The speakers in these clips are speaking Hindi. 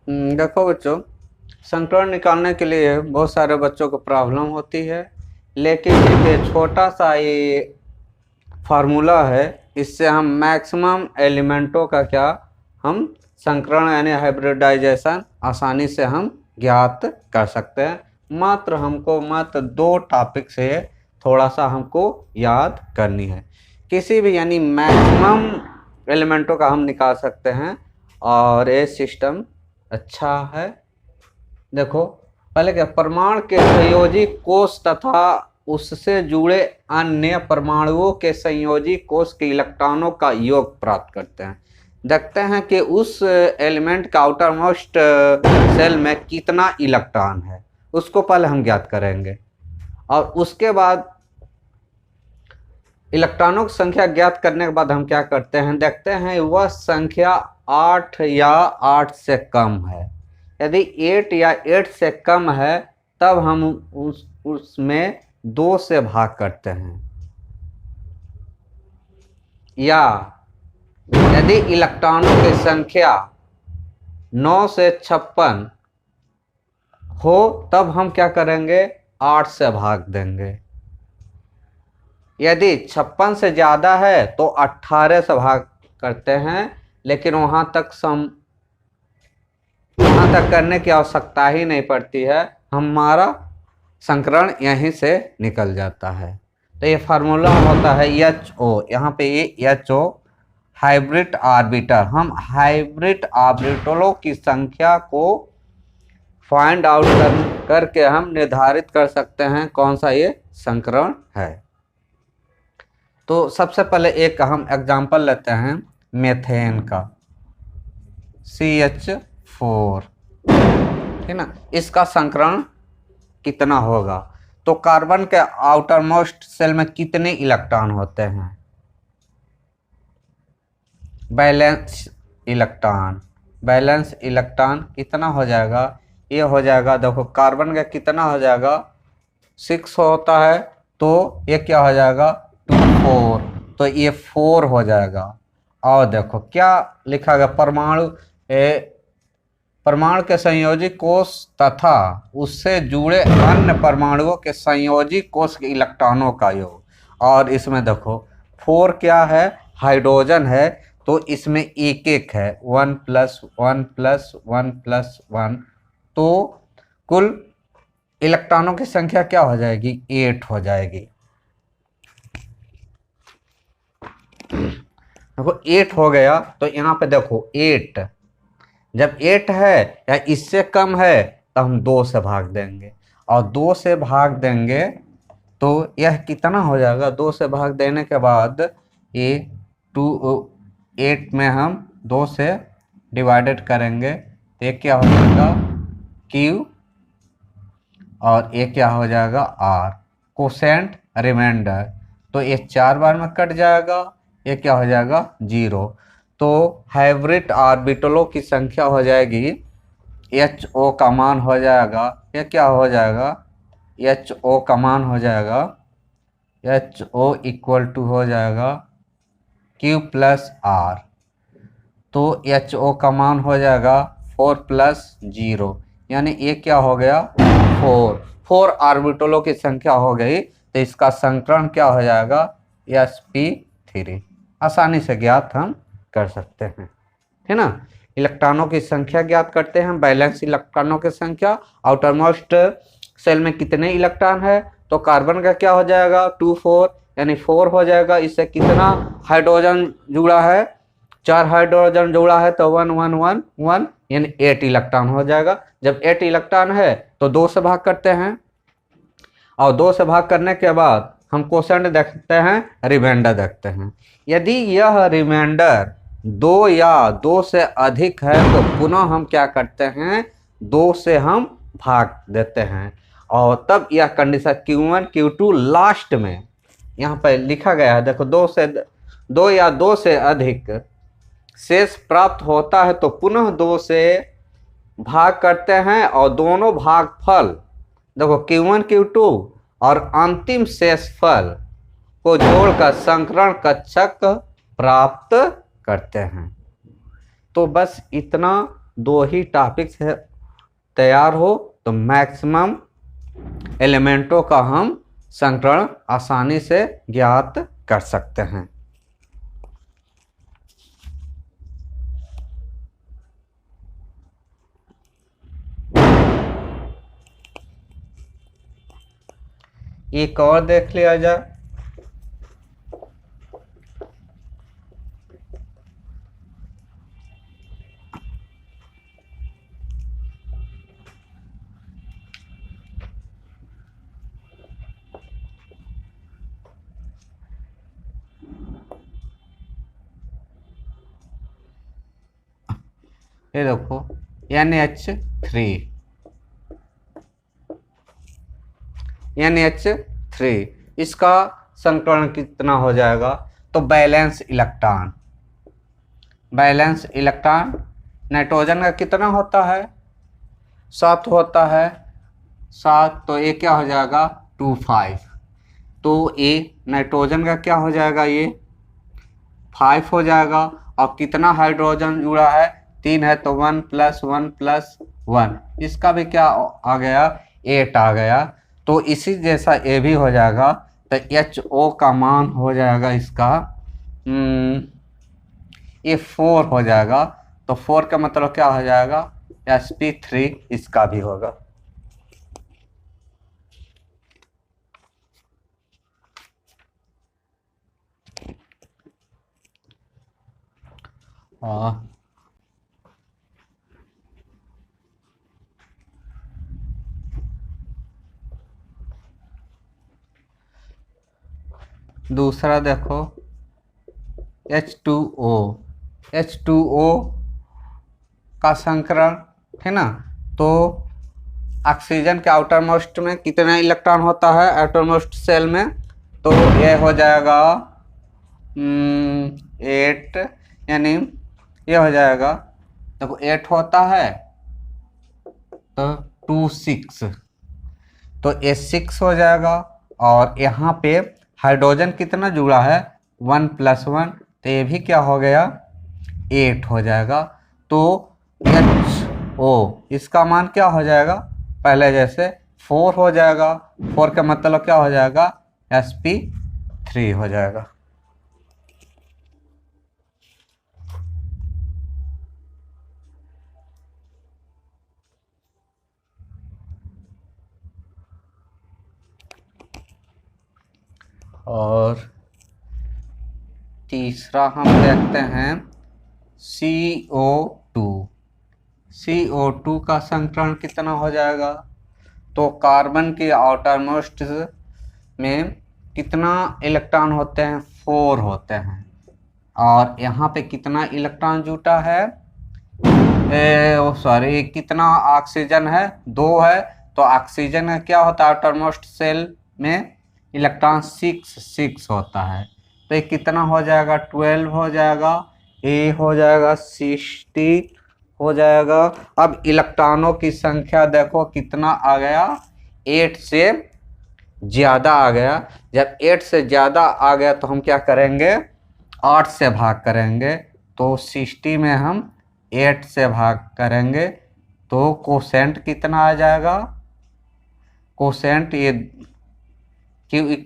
देखो बच्चों, संकलन निकालने के लिए बहुत सारे बच्चों को प्रॉब्लम होती है, लेकिन ये छोटा सा ये फार्मूला है, इससे हम मैक्सिमम एलिमेंटों का क्या हम संकरण यानी हाइब्रिडाइजेशन आसानी से हम ज्ञात कर सकते हैं। मात्र दो टॉपिक से थोड़ा सा हमको याद करनी है। किसी भी यानी मैक्सिमम एलिमेंटों का हम निकाल सकते हैं और ये सिस्टम अच्छा है। देखो पहले क्या, परमाणु के संयोजी कोष तथा उससे जुड़े अन्य परमाणुओं के संयोजी कोष के इलेक्ट्रॉनों का योग प्राप्त करते हैं। देखते हैं कि उस एलिमेंट का आउटर मोस्ट सेल में कितना इलेक्ट्रॉन है, उसको पहले हम ज्ञात करेंगे और उसके बाद इलेक्ट्रॉनों की संख्या ज्ञात करने के बाद हम क्या करते हैं, देखते हैं वह संख्या 8 या 8 से कम है। यदि 8 या 8 से कम है तब हम उसमें 2 से भाग करते हैं। या यदि इलेक्ट्रॉनों की संख्या 9 से 56 हो तब हम क्या करेंगे, 8 से भाग देंगे। यदि 56 से ज़्यादा है तो 18 से भाग करते हैं, लेकिन वहाँ तक करने की आवश्यकता ही नहीं पड़ती है, हमारा संकरण यहीं से निकल जाता है। तो ये फार्मूला होता है HO, यहाँ पे ये HO हाइब्रिड ऑर्बिटल। हम हाइब्रिड ऑर्बिटलों की संख्या को फाइंड आउट करके हम निर्धारित कर सकते हैं कौन सा ये संकरण है। तो सबसे पहले एक हम एग्जांपल लेते हैं मेथेन का, CH4, है ना। इसका संकरण कितना होगा, तो कार्बन के आउटर मोस्ट सेल में कितने इलेक्ट्रॉन होते हैं, बैलेंस इलेक्ट्रॉन कितना हो जाएगा, ये हो जाएगा, देखो कार्बन का कितना हो जाएगा, 6 होता है तो ये क्या हो जाएगा 2 4, तो ये 4 हो जाएगा। और देखो क्या लिखा गया, परमाणु के संयोजी कोष तथा उससे जुड़े अन्य परमाणुओं के संयोजी कोष के इलेक्ट्रॉनों का योग। और इसमें देखो 4 क्या है, हाइड्रोजन है, तो इसमें एक है 1 + 1 + 1 + 1, तो कुल इलेक्ट्रॉनों की संख्या क्या हो जाएगी, 8 हो जाएगी। देखो 8 हो गया, तो यहाँ पे देखो 8, जब 8 है या इससे कम है तो हम 2 से भाग देंगे, और 2 से भाग देंगे तो यह कितना हो जाएगा, 2 से भाग देने के बाद ये 8 में हम 2 से डिवाइडेड करेंगे, ये क्या हो जाएगा Q और ये क्या हो जाएगा R, कोसेंट रिमाइंडर, तो ये 4 बार में कट जाएगा, ये क्या हो जाएगा 0। तो हाइब्रिड ऑर्बिटलों की संख्या हो जाएगी, HO का मान हो जाएगा, ये क्या हो जाएगा, HO का मान हो जाएगा, HO = हो जाएगा Q + R, तो HO का मान हो जाएगा 4 + 0, यानी ये क्या हो गया 4 ऑर्बिटलों की संख्या हो गई, तो इसका संकरण क्या हो जाएगा sp3। आसानी से ज्ञात हम कर सकते हैं, है ना। इलेक्ट्रॉनों की संख्या ज्ञात करते हैं, बैलेंस इलेक्ट्रॉनों की संख्या, आउटर मोस्ट सेल में कितने इलेक्ट्रॉन है, तो कार्बन का क्या हो जाएगा 2 4, यानी 4 हो जाएगा। इससे कितना हाइड्रोजन जुड़ा है, 4 हाइड्रोजन जुड़ा है, तो 1 1 1 1, यानी 8 इलेक्ट्रॉन हो जाएगा। जब 8 इलेक्ट्रॉन है तो 2 से भाग करते हैं, और 2 से भाग करने के बाद हम कोसेंट देखते हैं, रिमाइंडर देखते हैं। यदि यह रिमाइंडर 2 या 2 से अधिक है तो पुनः हम क्या करते हैं, 2 से हम भाग देते हैं, और तब यह कंडीशन Q1 Q2 लास्ट में यहाँ पर लिखा गया है। देखो 2 या 2 से अधिक शेष प्राप्त होता है तो पुनः 2 से भाग करते हैं, और दोनों भागफल देखो Q1 Q2 और अंतिम शेषफल को जोड़कर संकरण कक्षक प्राप्त करते हैं। तो बस इतना दो ही टॉपिक्स तैयार हो तो मैक्सिमम एलिमेंटों का हम संकरण आसानी से ज्ञात कर सकते हैं। एक और देख लिया जाए। ये देखो NH3 NH3 इसका संकरण कितना हो जाएगा? तो बैलेंस इलेक्ट्रॉन नाइट्रोजन का कितना होता है? 7 होता है। 7 तो ये क्या हो जाएगा? 25। तो ये नाइट्रोजन का क्या हो जाएगा? ये 5 हो जाएगा। और कितना हाइड्रोजन जुड़ा है? 3 है तो 1 + 1 + 1, इसका भी क्या आ गया? 8 आ गया। तो इसी जैसा ये भी हो जाएगा। तो HO का मान हो जाएगा इसका ये 4 हो जाएगा। तो 4 का मतलब क्या हो जाएगा? sp3 इसका भी होगा। दूसरा देखो H2O का संकरण है ना। तो ऑक्सीजन के आउटर मोस्ट में कितना इलेक्ट्रॉन होता है आउटर मोस्ट सेल में? तो ये हो जाएगा 8, यानी ये हो जाएगा, देखो 8 होता है तो 2 6, तो ये 6 हो जाएगा। और यहाँ पे हाइड्रोजन कितना जुड़ा है? 1 + 1, तो ये भी क्या हो गया? 8 हो जाएगा। तो HO इसका मान क्या हो जाएगा? पहले जैसे 4 हो जाएगा। 4 का मतलब क्या हो जाएगा? sp3 हो जाएगा। और तीसरा हम देखते हैं CO2 का संकरण कितना हो जाएगा? तो कार्बन के आउटर मोस्ट में कितना इलेक्ट्रॉन होते हैं? 4 होते हैं। और यहाँ पे कितना इलेक्ट्रॉन जुटा है? सॉरी, कितना ऑक्सीजन है? 2 है। तो ऑक्सीजन का क्या होता है आउटर मोस्ट सेल में? इलेक्ट्रॉन 6 होता है। तो ये कितना हो जाएगा? 12 हो जाएगा। ए हो जाएगा 60 हो जाएगा। अब इलेक्ट्रॉनों की संख्या देखो कितना आ गया? 8 से ज़्यादा आ गया। जब 8 से ज़्यादा आ गया तो हम क्या करेंगे? 8 से भाग करेंगे। तो 60 में हम 8 से भाग करेंगे तो कोसेंट कितना आ जाएगा? कोसेंट ये Q =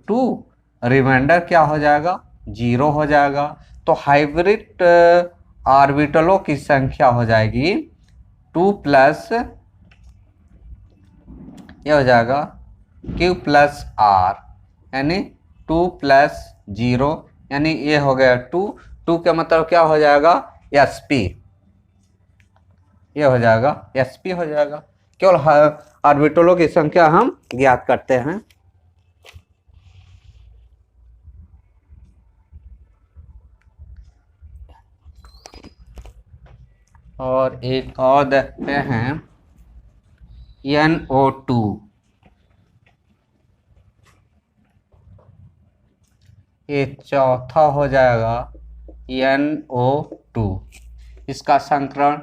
2, रिमाइंडर क्या हो जाएगा? 0 हो जाएगा। तो हाइब्रिड ऑर्बिटलों की संख्या हो जाएगी 2 + ये हो जाएगा Q + R, यानी 2 + 0, यानी ये हो गया 2 का मतलब क्या हो जाएगा? sp, ये हो जाएगा sp हो जाएगा। केवल ऑर्बिटलों की संख्या हम ज्ञात करते हैं। और एक और देखते हैं NO2। ये चौथा हो जाएगा NO2। इसका संकरण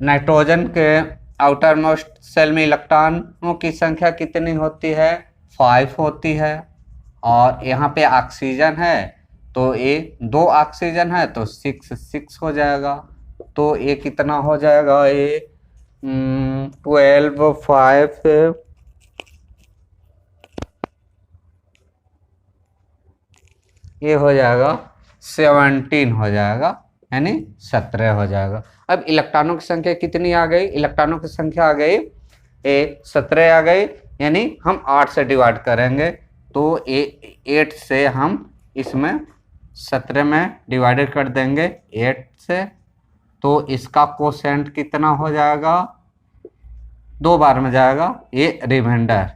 नाइट्रोजन के आउटर मोस्ट सेल में इलेक्ट्रॉनों की संख्या कितनी होती है? 5 होती है। और यहाँ पे ऑक्सीजन है तो ये 2 ऑक्सीजन है तो 6 हो जाएगा। तो ये कितना हो जाएगा, ये 12 5 ये हो जाएगा 17 हो जाएगा, यानी 17 हो जाएगा। अब इलेक्ट्रॉनों की संख्या कितनी आ गई, इलेक्ट्रॉनों की संख्या आ गई 17 आ गई, यानी हम 8 से डिवाइड करेंगे, तो 8 से हम इसमें 17 में डिवाइडेड कर देंगे 8 से, तो इसका कोसेंट कितना हो जाएगा, 2 बार में जाएगा ये रिमाइंडर,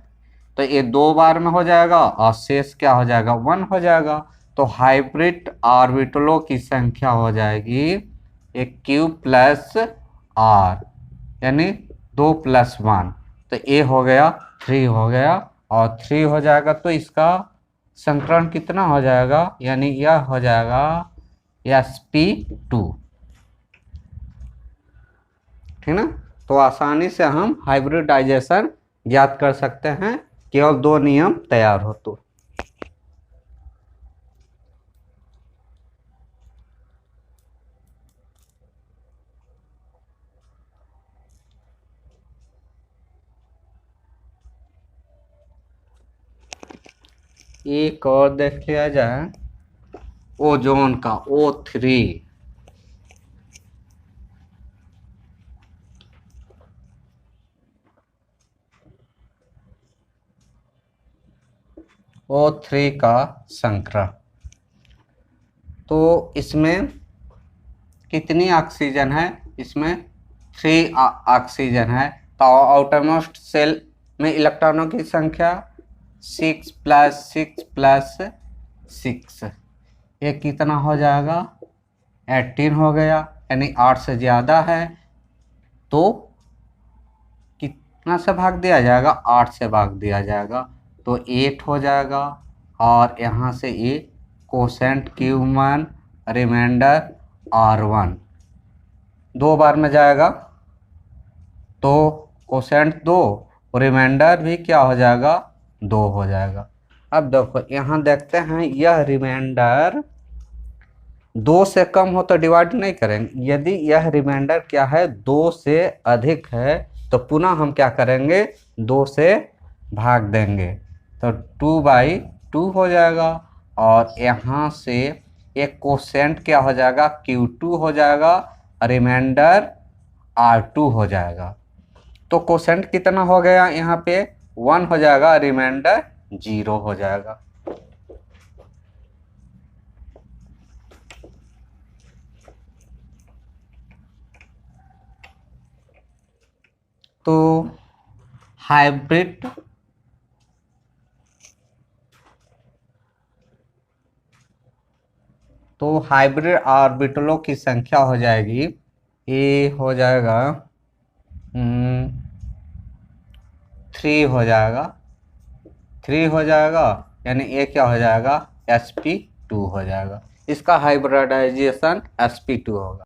तो ये 2 बार में हो जाएगा और शेष क्या हो जाएगा, 1 हो जाएगा। तो हाइब्रिड ऑर्बिटलों की संख्या हो जाएगी एक Q प्लस R, यानी 2 + 1, तो ये हो गया 3 हो गया, और 3 हो जाएगा तो इसका संकरण कितना हो जाएगा, यानी यह हो जाएगा sp2, ठीक ना। तो आसानी से हम हाइब्रिडाइजेशन ज्ञात कर सकते हैं, केवल 2 नियम तैयार हो तो। एक और देख लिया जाए, ओजोन का O3, O3 का संकरण, तो इसमें कितनी ऑक्सीजन है, इसमें 3 ऑक्सीजन है, तो आउटरमोस्ट सेल में इलेक्ट्रॉनों की संख्या 6 + 6 + 6, ये कितना हो जाएगा, 18 हो गया, यानी 8 से ज़्यादा है, तो कितना से भाग दिया जाएगा, 8 से भाग दिया जाएगा, तो 8 हो जाएगा, और यहाँ से ये कोसेंट Q1 रिमाइंडर R1 2 बार में जाएगा, तो कोसेंट 2, रिमाइंडर भी क्या हो जाएगा, 2 हो जाएगा। अब देखो यहाँ देखते हैं, यह रिमाइंडर 2 से कम हो तो डिवाइड नहीं करेंगे, यदि यह रिमाइंडर क्या है 2 से अधिक है तो पुनः हम क्या करेंगे, 2 से भाग देंगे, तो 2/2 हो जाएगा, और यहाँ से एक कोसेंट क्या हो जाएगा, Q2 हो जाएगा, रिमाइंडर R2 हो जाएगा, तो कोसेंट कितना हो गया, यहाँ पे 1 हो जाएगा, रिमाइंडर 0 हो जाएगा। तो हाइब्रिड ऑर्बिटलों की संख्या हो जाएगी, ये हो जाएगा 3 हो जाएगा, 3 हो जाएगा, यानी ये क्या हो जाएगा, sp2 हो जाएगा, इसका हाइब्रिडाइजेशन sp2 होगा।